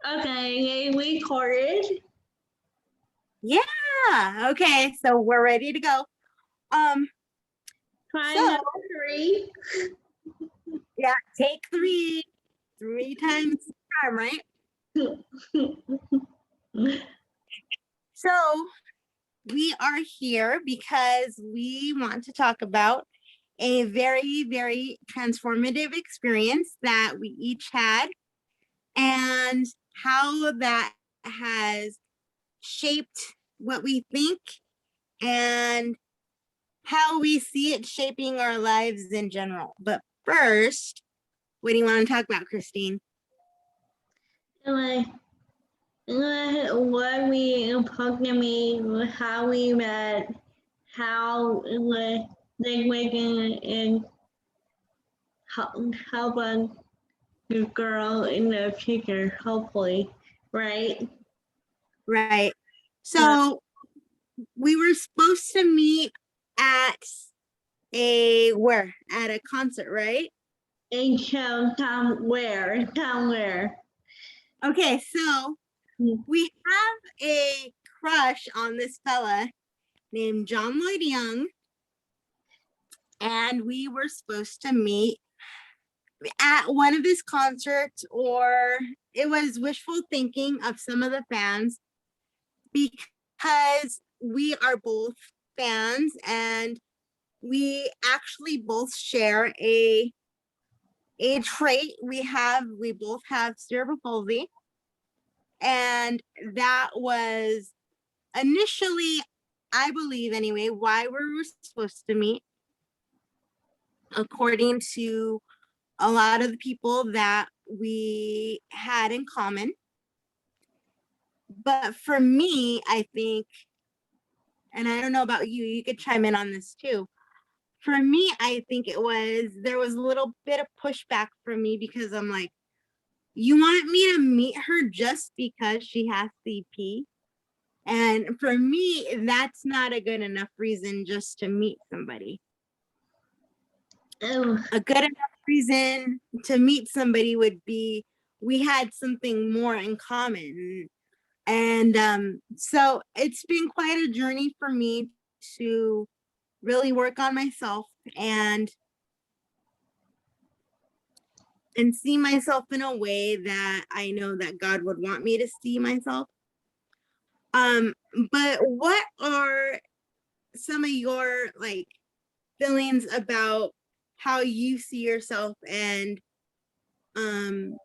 Okay, we recorded. Yeah. Okay. So we're ready to go. Try So number three. yeah, take three times charm, right? So we are here because we want to talk about a very, very transformative experience that we each had and how that has shaped what we think and how we see it shaping our lives in general. But first, what do you want to talk about, Christine? like, what we talking me, how we met, how they waking and help a girl in the future, hopefully, right? Right. Uh, So we were supposed to meet at at a concert, right? and show Tom where. Okay, so we have a crush on this fella named John Lloyd Young, and we were supposed to meet at one of his concerts, or it was wishful thinking of some of the fans because we are both fans and we actually both share a trait. We both have cerebral palsy, and that was initially, I believe anyway, why we were supposed to meet, according to a lot of the people that we had in common. But for me, I think, and I don't know about you, you could chime in on this too. For me, I think there was a little bit of pushback from me because I'm like, you want me to meet her just because she has CP? And for me, that's not a good enough reason just to meet somebody. Oh, A good enough reason to meet somebody would be we had something more in common. And so it's been quite a journey for me to really work on myself and see myself in a way that I know that God would want me to see myself. Um, but what are some of your like feelings about how you see yourself and um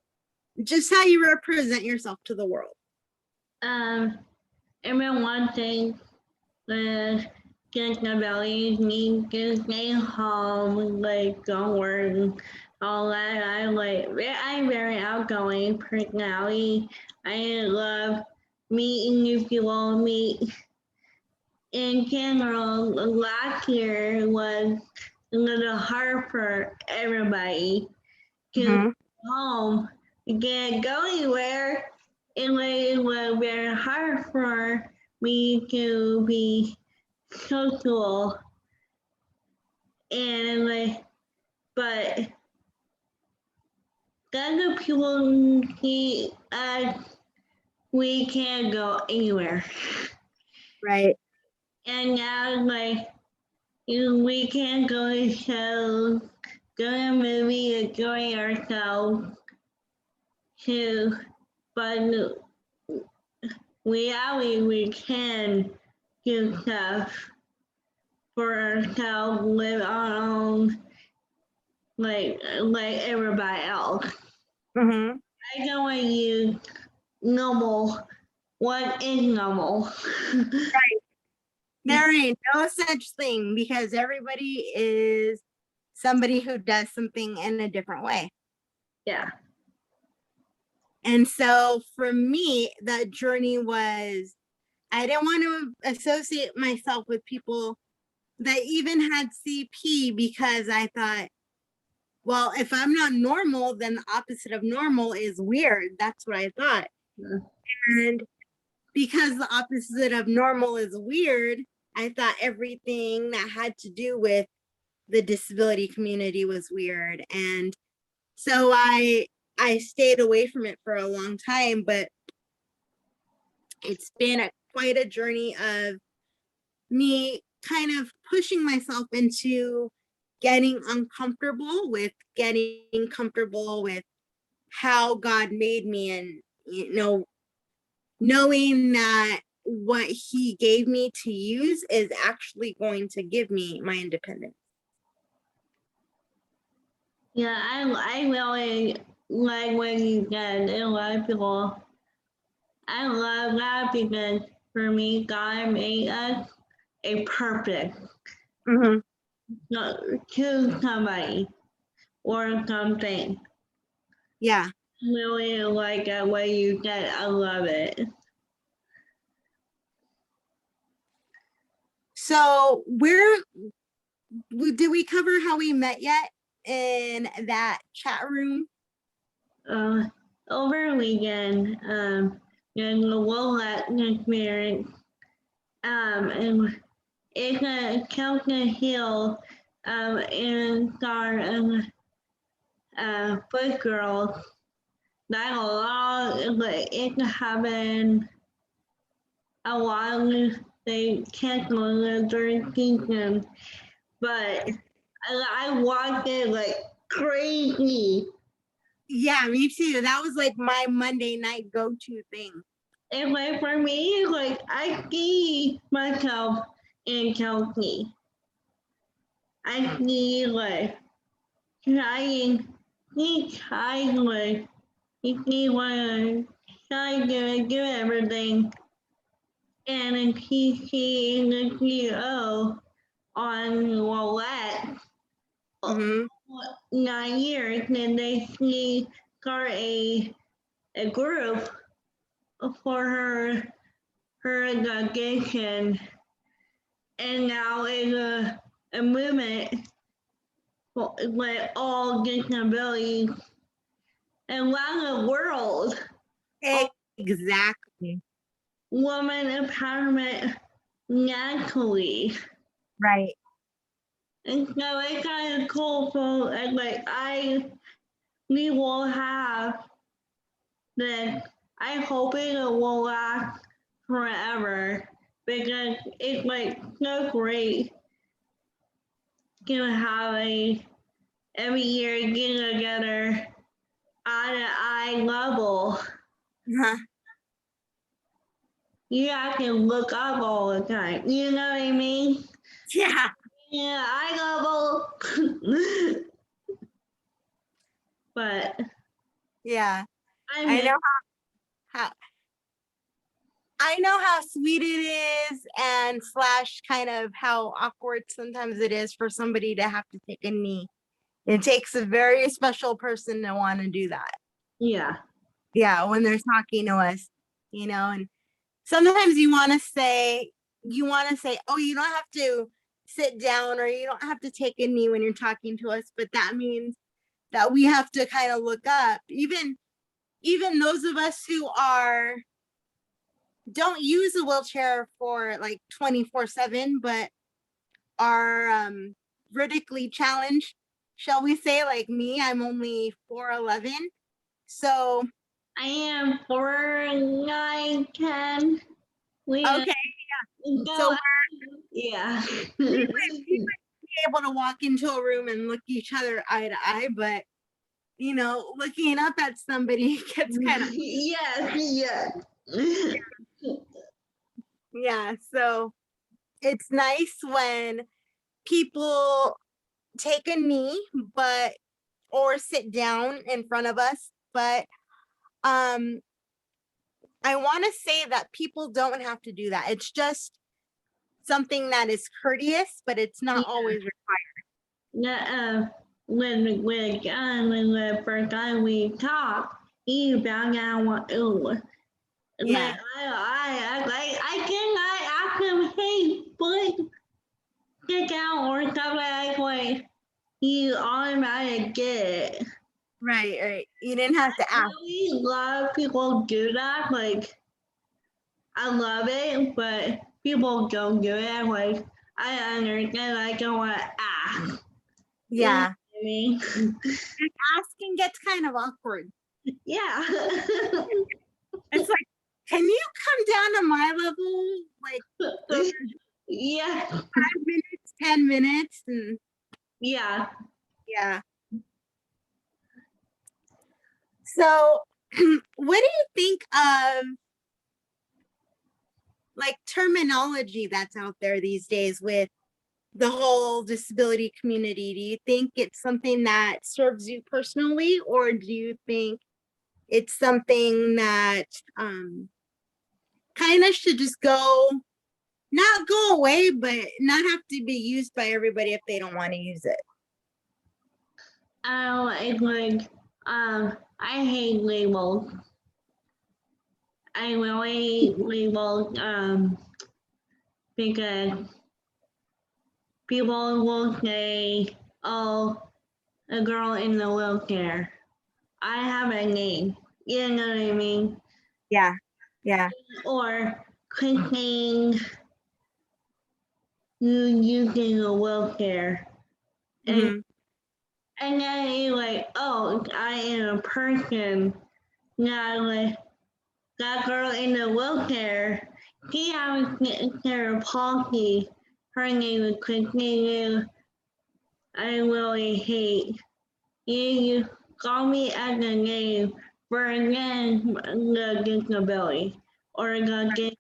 just how you represent yourself to the world? um, everyone one thing was just about me just stay home, like don't work, all that. I'm very outgoing personality. I love meeting new people. Meet in general. Last year was a little hard for everybody to Mm-hmm. home. You can't go anywhere. It was very hard for me to be social and but the other people see us, we can't go anywhere. Right. And now we can't go to shows, go to a movie, enjoy ourselves too. But we can do stuff for ourselves, live our own like everybody else. Mm-hmm. I don't want you normal. What is normal? There ain't no such thing because everybody is somebody who does something in a different way. Yeah. And so for me, that journey was I didn't want to associate myself with people that even had CP because I thought, well, if I'm not normal, then the opposite of normal is weird. That's what I thought. Yeah. And because the opposite of normal is weird, I thought everything that had to do with the disability community was weird. And so I stayed away from it for a long time, but it's been quite a journey of me kind of pushing myself into getting uncomfortable with getting comfortable with how God made me, and knowing that what he gave me to use is actually going to give me my independence. Yeah, I really like what you said. A lot of people, I love that because for me, God made us a purpose Mm-hmm. to somebody or something. Yeah. Really like that way you said. I love it. So did we cover how we met yet in that chat room? Over weekend, in the Wolat experience, and it's a Kelton Hill, and our foot girl that a lot, like it happened a while. They canceled the third season, but I watched it like crazy. Yeah, me too. That was like my Monday night go-to thing. And like for me, like I see myself in Chelsea. I see like trying, he tries like he wanna try to do everything, and then he seeing the CEO on Wallet Mm-hmm. 9 years, and they see start a group for her education, and now it's a movement for like all disabilities around the world. Exactly. Woman empowerment naturally. Right. And so it's kind of cool. So like we will have this. I hope it will last forever because it's like so great to have a every year get together eye to eye level. Uh-huh. You have to look up all the time. You know what I mean? Yeah. Yeah, eye level. But Yeah. I I miss know how I know how sweet it is, and slash kind of how awkward sometimes it is for somebody to have to take a knee. It takes a very special person to want to do that. yeah. Yeah, when they're talking to us, and sometimes you want to say, oh, you don't have to sit down or you don't have to take a knee when you're talking to us, but that means that we have to kind of look up. Even those of us who don't use a wheelchair for like 24/7, but are vertically challenged, shall we say, like me, I'm only 4'11". So I am 4, 9, 10. We okay, so go. Yeah. we might be able to walk into a room and look each other eye to eye, but looking up at somebody gets kind of Yes. Yes. yeah. So it's nice when people take a knee, or sit down in front of us, but um I want to say that people don't have to do that. It's just something that is courteous, but it's not always required. Yeah, when John, when the first time we talked, he found out what it was. Yeah. Like I cannot ask him, hey, boy, get down or stuff like he automatically get it. Right. You didn't have to I ask. really love people do that. Like I love it, but people don't do it. Like I understand. I don't want to ask. You know Yeah. what I mean? Asking gets kind of awkward. Yeah. It's like, can you come down to my level? Like Yeah. 5 minutes, 10 minutes, and Yeah. yeah. So, what do you think of like terminology that's out there these days with the whole disability community? Do you think it's something that serves you personally, or do you think it's something that kind of should just go, not go away, but not have to be used by everybody if they don't want to use it? I hate labels. I really label because people will say, "Oh, a girl in the wheelchair." I have a name. You know what I mean? Yeah, yeah. Or clicking you using a wheelchair. And Hmm. and then you're like, oh, I am a person. Now like that girl in the wheelchair, she has cerebral palsy. Her name is Christina. I really hate you call me as a name for again the disability or the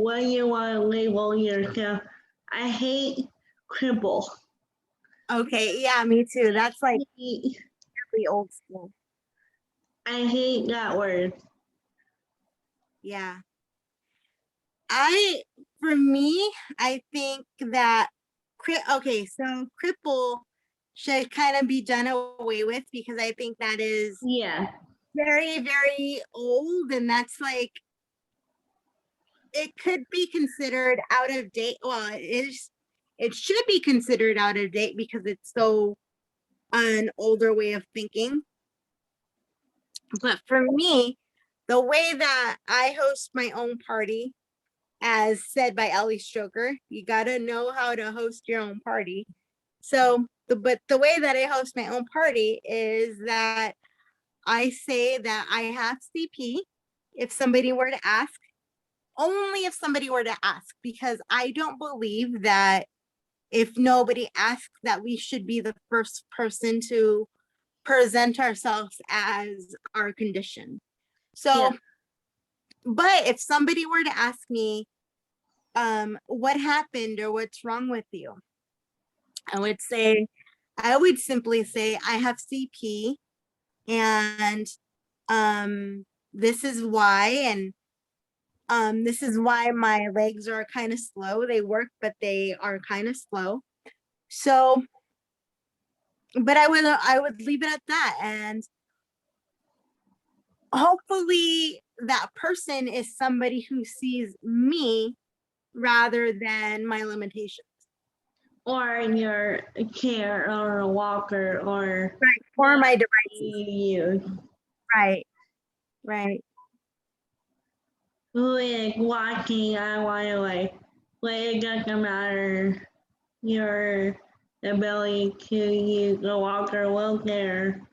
what you want to label yourself. I hate cripple. Okay, yeah, me too. That's like I really old school. hate that word. Yeah. For me, I think that, okay, so cripple should kind of be done away with because I think that is Yeah. very, very old, and that's like, it could be considered out of date. Well, it should be considered out of date because it's so an older way of thinking. But for me, the way that I host my own party, as said by Ellie Stroker, you gotta know how to host your own party. So but the way that I host my own party is that I say that I have CP if somebody were to ask, only if somebody were to ask, because I don't believe that if nobody asks that we should be the first person to present ourselves as our condition. So, Yeah. but if somebody were to ask me, what happened or what's wrong with you, I would simply say I have CP, and this is why, and this is why my legs are kind of slow. They work, but they are kind of slow. So, but I would leave it at that, and hopefully that person is somebody who sees me rather than my limitations. Or in your chair or a walker or Right. For my devices. you. Right. Right. Like walking, I want to like it doesn't matter your ability to use a walker, wheelchair,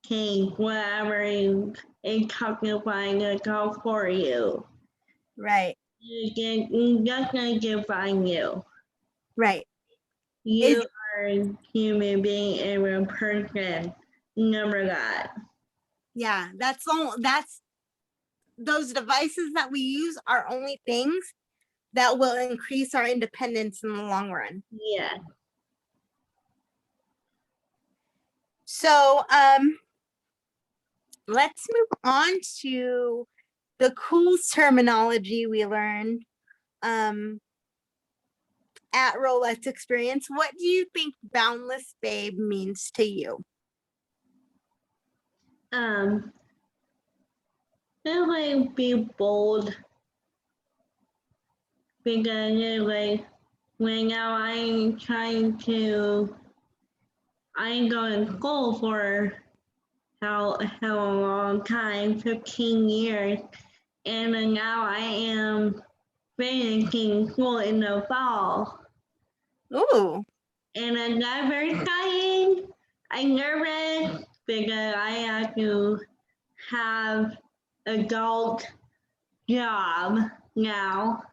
cane, whatever you it's justifying to go for you. Right. It doesn't define you. Right. You Is are a human being and a person. Remember that. yeah, that's those devices that we use are only things that will increase our independence in the long run. Yeah. So let's move on to the cool terminology we learned at Rolex Experience. What do you think Boundless Babe means to you? Just like be bold because it's like right now I'm trying to I'm going to school for how a long time, 15 years, and then now I am finishing school in the fall. Ooh. And I'm not very exciting. I'm nervous because I have to have adult job now.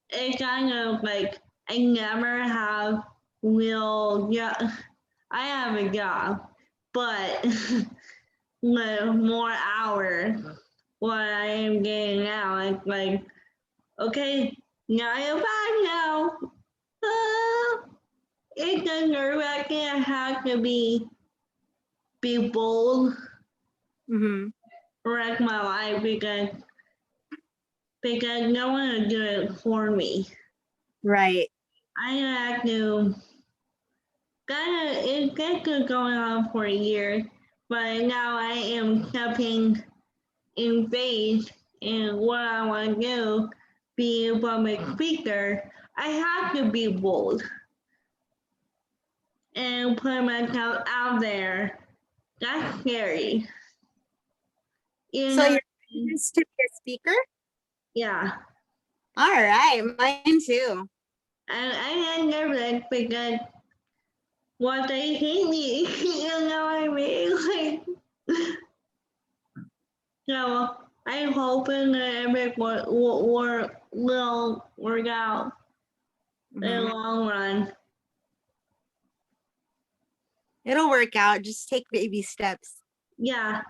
It's kind of like I never have real job. I have a job, but with more hours. What I am getting now, it's like, okay, now you're back now. It's a nerve wracking. I have to be bold, Mm-hmm. wreck my life because no one will do it for me. Right. I have to it's been going on for a year, but now I am stepping in faith in what I want to do, be a public speaker. I have to be bold and put myself out there. That's scary. You So know, you're used to be a speaker? yeah. All right, mine too. I get nervous because what they think me, you know what I mean? Like, so I'm hoping that everything will work out in the Mhm. long run. It'll work out. Just take baby steps. Yeah.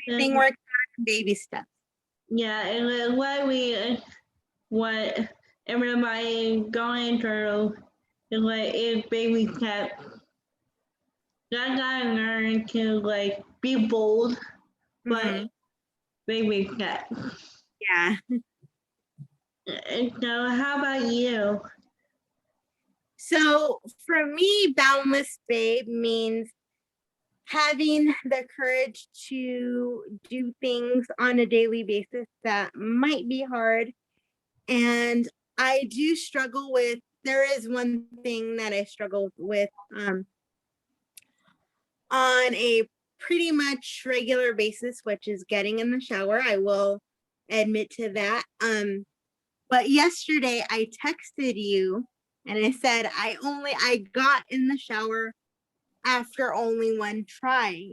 Everything works out in baby steps. Yeah, and then what everybody going through is like is baby steps. I gotta learn to like be bold, but Mhm. baby steps. Yeah. And so how about you? So for me, boundless babe means having the courage to do things on a daily basis that might be hard. And I do struggle with, there is one thing that I struggle with on a pretty much regular basis, which is getting in the shower. I will admit to that. But yesterday I texted you and I said I got in the shower after only one try,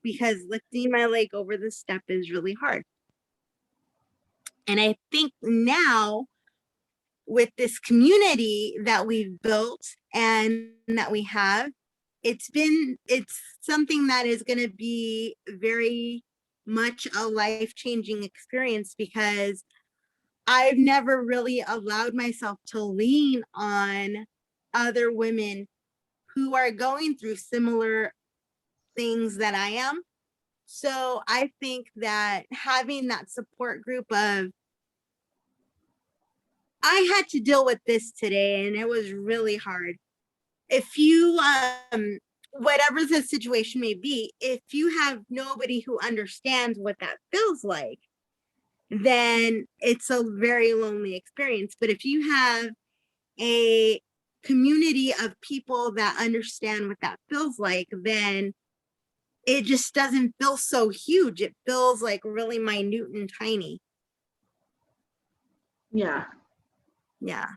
because lifting my leg over the step is really hard. And I think now with this community that we've built and that we have, it's something that is going to be very much a life-changing experience, because I've never really allowed myself to lean on other women who are going through similar things that I am. So I think that having that support group of, I had to deal with this today and it was really hard. If you, whatever the situation may be, if you have nobody who understands what that feels like, then it's a very lonely experience. But if you have a community of people that understand what that feels like, then it just doesn't feel so huge. It feels like really minute and tiny. Yeah. Yeah.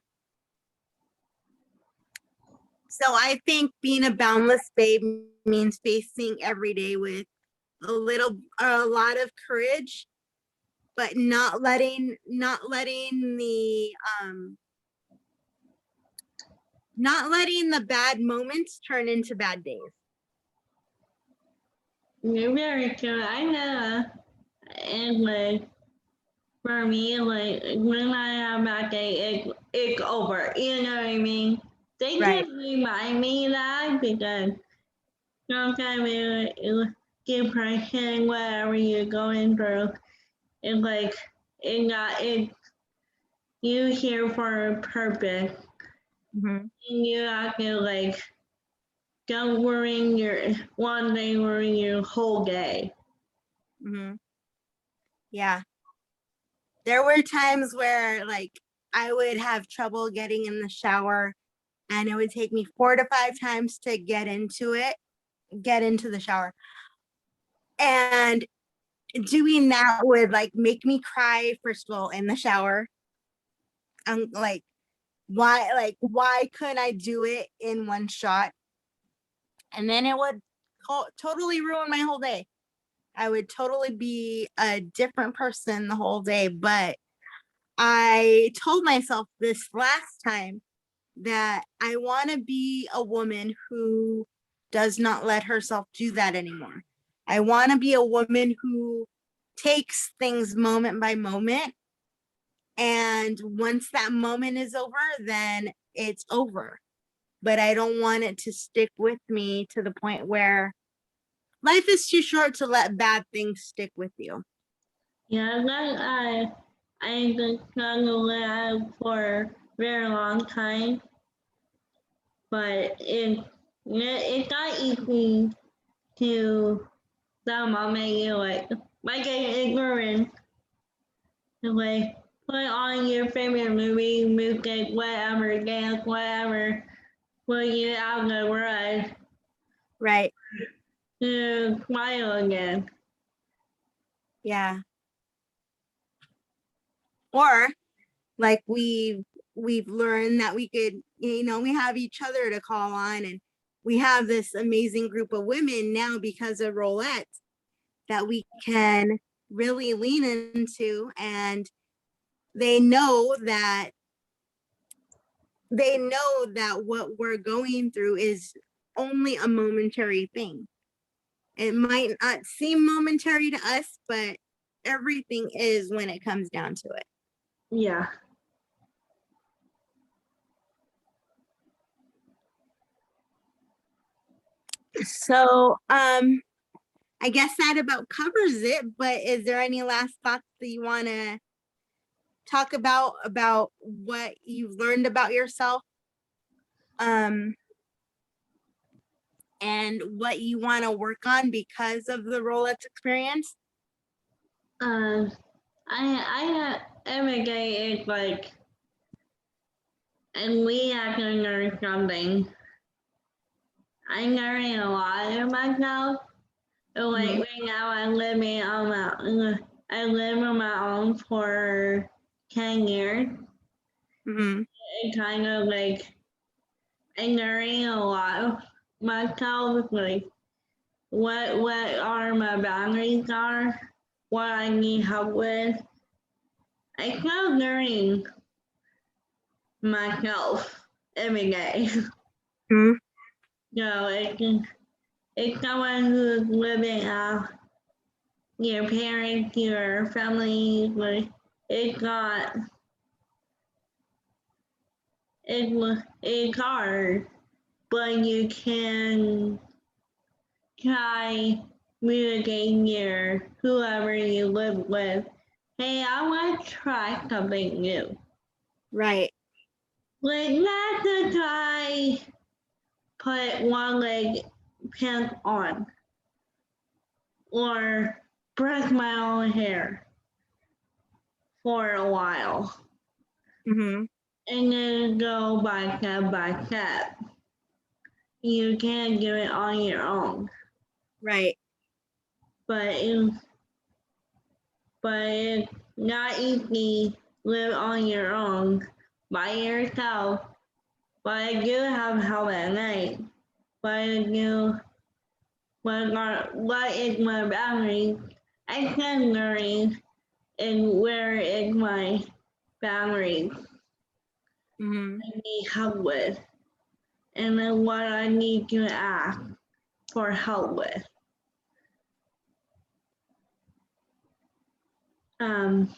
So I think being a boundless babe means facing every day with a lot of courage, but not letting the bad moments turn into bad days. You're very true. I know. And like for me, like when I have that day, it's over. You know what I mean? They Right. can remind me that because sometimes it depression, whatever you're going through, it's like it got it. You here for a purpose, Mhm. and you have to like don't worry your one day, worry your whole day. Mhm. Yeah. There were times where like I would have trouble getting in the shower, and it would take me 4 to 5 times to get into the shower. And doing that would like make me cry, first of all, in the shower. Like why couldn't I do it in one shot? And then it would totally ruin my whole day. I would totally be a different person the whole day. But I told myself this last time that I want to be a woman who does not let herself do that anymore. I want to be a woman who takes things moment by moment. And once that moment is over, then it's over. But I don't want it to stick with me to the point where life is too short to let bad things stick with you. Yeah, that I been struggling for a very long time, but it got easy to the moment you like get ignorant, like put on your favorite movie, music, whatever, dance, whatever, will you out the world Right. to smile again. Yeah. Or like we've learned that we could, we have each other to call on, and we have this amazing group of women now because of Rolette that we can really lean into, and they know that what we're going through is only a momentary thing. It might not seem momentary to us, but everything is when it comes down to it. Yeah. So I guess that about covers it, but is there any last thoughts that you want to talk about what you've learned about yourself, and what you want to work on because of the Rolex experience? Um, I every day it's like, and we have to learn something. I'm learning a lot of myself. So like Mhm. right now, I live on my own for 10 years. Mhm. It kind of like I'm learning a lot of myself, like what are my boundaries are, what I need help with. I keep learning myself every day. Mhm. So it's someone who's living out your parents, your family, like it's not it's hard, but you can try communicating your whoever you live with. Hey, I want to try something new. Right. Like not to try put one leg pants on or brush my own hair for a while Mhm. and then go by step. You can't do it on your own, Right. but it, but it's not easy live on your own by yourself. But I do have help at night. But I do what is my boundary? I can learn and where is my boundaries Mhm. I need help with, and then what I need to ask for help with. Um,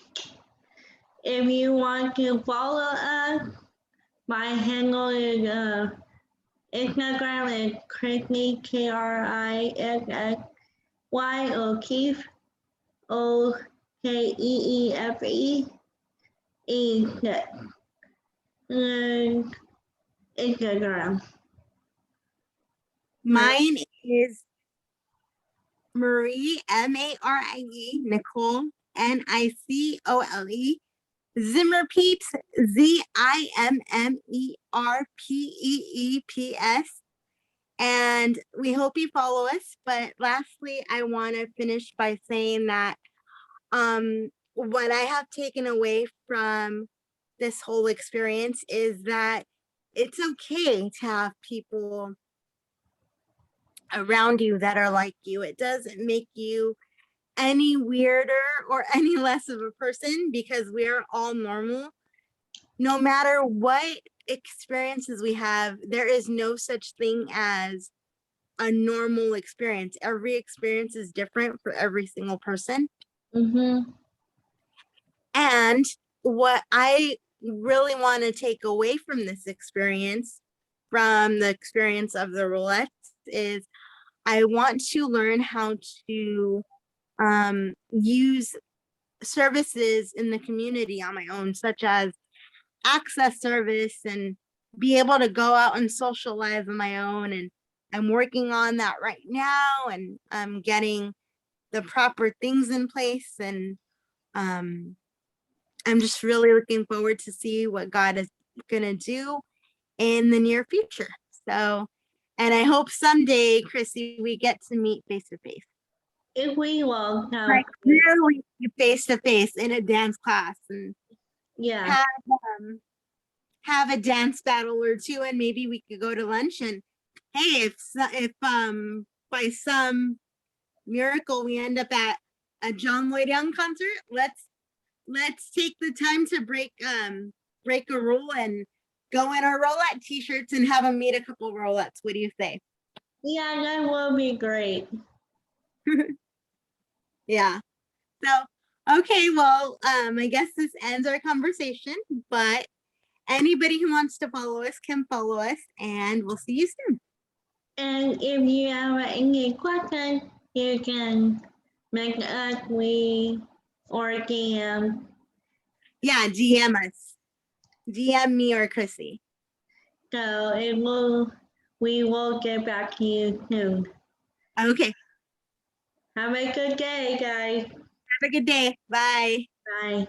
if you want to follow us, my handle is Instagram is Krixy KRIXXY O'Keefe OKEEFE and Instagram. Mine is Marie, Marie, Nicole, Nicole. Zimmer Peeps, ZIMMERPEEPS. And we hope you follow us. But lastly, I want to finish by saying that what I have taken away from this whole experience is that it's okay to have people around you that are like you. It doesn't make you any weirder or any less of a person because we are all normal. No matter what experiences we have, there is no such thing as a normal experience. Every experience is different for every single person. Mm-hmm. And what I really want to take away from this experience, from the experience of the roulettes, is I want to learn how to use services in the community on my own, such as access service, and be able to go out and socialize on my own. And I'm working on that right now, and I'm getting the proper things in place. And I'm just really looking forward to see what God is going to do in the near future. So, and I hope someday, Chrissy, we get to meet face to face. If we will now. Like really face to face in a dance class, and Yeah. have a dance battle or two, and maybe we could go to lunch. And hey, if by some miracle we end up at a John Lloyd Young concert, let's take the time to break a rule and go in our roulette t-shirts and have them meet a couple roulettes. What do you say? Yeah, that will be great. Yeah. So, okay, well, I guess this ends our conversation, but anybody who wants to follow us can follow us, and we'll see you soon. And if you have any questions, you can make us or DM. Yeah, DM us. DM me or Chrissy. So we will get back to you soon. Okay. Have a good day, guys. Have a good day. Bye. Bye.